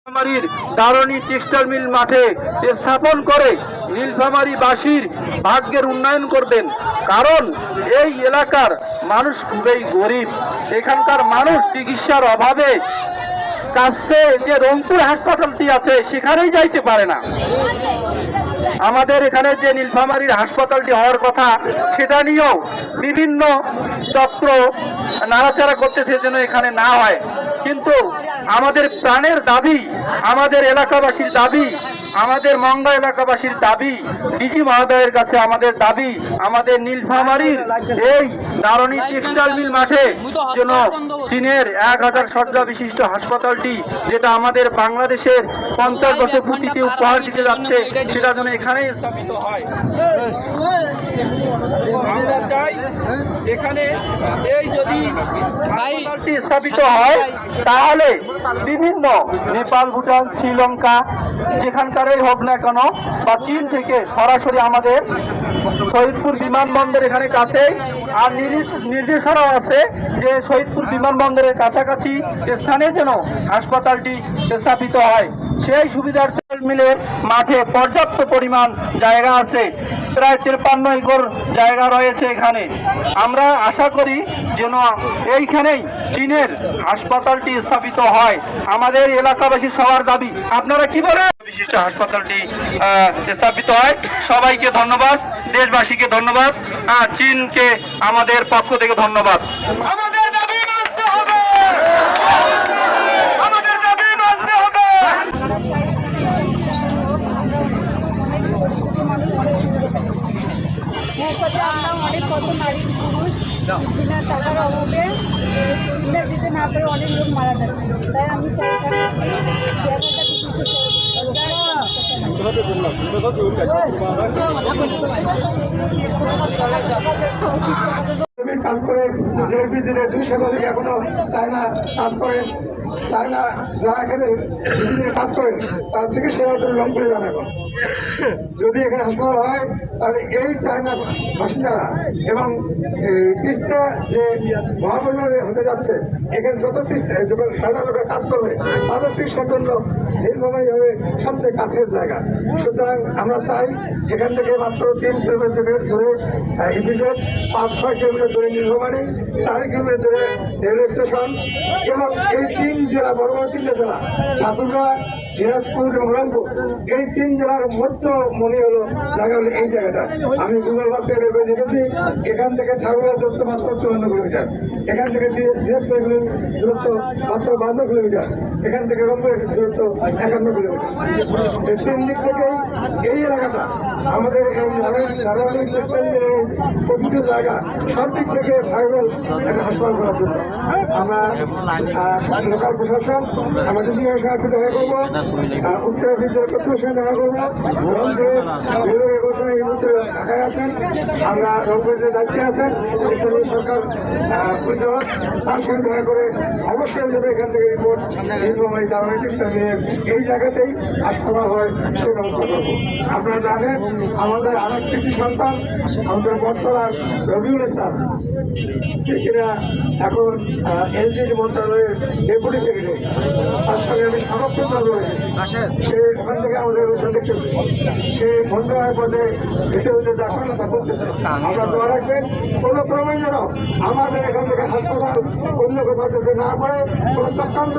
নীলফামারীর দারুণী টেক্সটাইল মিল মাঠে স্থাপন করে নীলফামারীবাসীর ভাগ্যের উন্নয়ন করবেন। কারণ এই এলাকার মানুষ খুবই গরিব। এখানকার মানুষ চিকিৎসার অভাবে কাছে যে রংপুর হাসপাতালটি আছে সেখানেই যাইতে পারে না। আমাদের এখানে যে নীলফামারীর হাসপাতালটি হওয়ার কথা সেটা নিয়েও বিভিন্ন চক্র নাড়াচাড়া করতেছে যেন এখানে না হয়। কিন্তু আমাদের প্রাণের দাবি, আমাদের এলাকাবাসীর দাবি, আমাদের মংলা এলাকাবাসীর দাবি, ডিজি মহোদয়ের কাছে আমাদের দাবি, আমাদের নীলফামারীর এই দারুণী টেক্সটাইল মিল মাঠে যেন চীনের 1000 শয্যা বিশিষ্ট হাসপাতালটি, যেটা আমাদের বাংলাদেশের 50 বছর পূর্তিতে উপহার দিতে যাচ্ছে, সেটা যেন এখানেই স্থাপিত হয়। আমরা চাই এখানে এই যদি হাসপাতালটি স্থাপিত হয় তাহলে বিভিন্ন নেপাল, ভুটান, শ্রীলঙ্কা যেখানকারই হোক না কেন বা চীন থেকে সরাসরি আমাদের শহীদপুর বিমানবন্দর এখানে কাছেই, আর নির্দেশনাও আছে যে শহীদপুর বিমানবন্দরের কাছাকাছি স্থানে যেন হাসপাতালটি স্থাপিত হয়। সেই সুবিধার মিলের মাঠে পর্যাপ্ত পরিমাণ জায়গা আছে, প্রায় 53 একর জায়গা রয়েছে এখানে। আমরা আশা করি যেন এইখানেই চীনের হাসপাতালটি স্থাপিত হয়। আমাদের এলাকাবাসী সবার দাবি। আপনারা কি বলেন? বিশিষ্ট হাসপাতালটি স্থাপিত হয়। সবাইকে ধন্যবাদ, দেশবাসীকে ধন্যবাদ, চীনকে আমাদের পক্ষ থেকে ধন্যবাদ। আমাদের দাবি মানতে হবে, আমাদের দাবি মানতে হবে। অনেক কত নারী পুরুষ বিনা টাকার অভাবে দিতে না পেরে অনেক লোক মারা যাচ্ছে। তাই আমি চাই কাজ করে জেএলপিজির 2 শতাধিক এখনো চায়না কাজ করেন। চায়না যারা এখানে কাজ করেন তার চিকিৎসার জন্য রংপুরে যান। এখন যদি এখানে হাসপাতাল হয় তাহলে এই চায়না বাসিন্দারা এবং তিস্তা যে মহাবন্যা হতে যাচ্ছে, এখানে যত চায়না লোকের কাজ করবে তাদের চিকিৎসার জন্য নীলফামারী হবে সবচেয়ে কাছের জায়গা। সুতরাং আমরা চাই এখান থেকে মাত্র 3 কিলোমিটার ধরে ইপিজেড, 5-6 কিলোমিটার ধরে নীলফামারী, 4 কিলোমিটার ধরে রেলওয়ে স্টেশন এবং এই 3 জেলা, বড় বড় 3টা জেলা ঠাকুরগাঁ, দিনাজপুর এবং রংপুর, এই 3 জেলার মধ্যমণি হলো জায়গা হলো এই জায়গাটা। আমি গুগল ম্যাপ থেকে দেখেছি, এখান থেকে ঠাকুরগাঁ দূরত্ব মাত্র 54 কিলোমিটার, এখান থেকে দিনাজপুর দূরত্ব মাত্র 52 কিলোমিটার, এখান থেকে রংপুরের দূরত্ব 51 কিলোমিটার। এই 3 দিক থেকেই এই এলাকাটা আমাদের এই প্রতিটি জায়গা সব দিক থেকে ভাইবেল একটা হাসপাতাল করার জন্য আমরা লোকাল প্রশাসন, আমরা ডিসি সাথে দেখা করবো, উত্তর অফিসের কর্তৃপক্ষের সঙ্গে দেখা করবো। রংপুরের ঘোষণা এই মুহূর্তে ঢাকায় আছেন, আমরা রংপুরের যে দায়িত্বে আছেন স্থানীয় সরকার পরিচালক, তার সঙ্গে দেখা করে অবশ্যই যাতে এখান থেকে রিপোর্ট নীলফামারী দারুণী টেক্সটাইল মিলের এই জায়গাতেই হাসপাতাল হয় সে ব্যবস্থা করবো। আপনারা জানেন আমাদের আরেক কৃতি সন্তান আমাদের বর্তমান রবিউল ইসলাম, যে কিনা এখন এলজিডি মন্ত্রণালয়ের ডেপুটি সেক্রেটারি, তার সঙ্গে আমি সমাপ্ত চালু হয়েছি। সে ওখান থেকে আমাদের অনুষ্ঠান দেখতেছে, সে মন্ত্রণালয়ের পথে হেঁটে হতে যা করেন তা করতেছে। আমরা দোয়া রাখবেন কোনো ক্রমে যেন আমাদের এখান থেকে হাসপাতাল অন্য কোথাও যেতে না পারে, কোনো চক্রান্ত